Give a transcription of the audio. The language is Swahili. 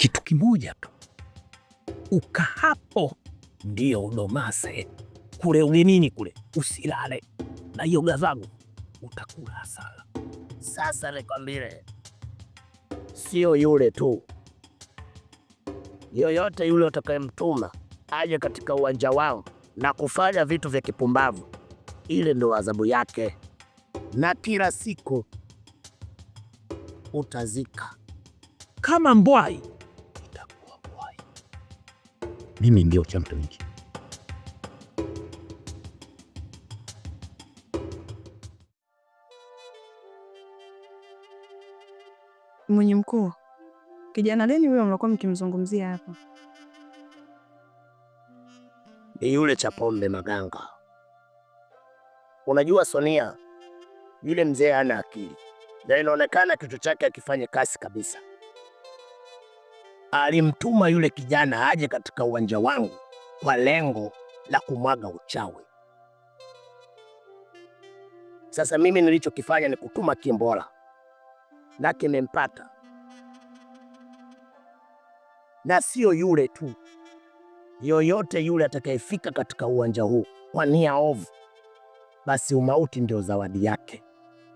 kitu kimoja tu, ukahapo ndio udomase kule ugenini kule, usilale na hiyo gazabu, utakula hasara. Sasa nikwambie, sio yule tu, yoyote yule utakayemtuma aje katika uwanja wao na kufanya vitu vya kipumbavu, ile ndo adhabu yake, na kila siku utazika. Kama mbwai itakuwa mbwai. Mimi ndio cha mtungi. Mwenye mkuu, kijana gani huyo mnakuwa mkimzungumzia hapa? Ni yule Chapombe Maganga. Unajua Sonia, yule mzee hana akili na inaonekana kichwa chake akifanya kazi kabisa. Alimtuma yule kijana aje katika uwanja wangu kwa lengo la kumwaga uchawi. Sasa mimi nilichokifanya ni kutuma Kimbola na kimempata, na sio yule tu, yoyote yule atakayefika katika uwanja huu kwa nia ovu, basi umauti ndio zawadi yake.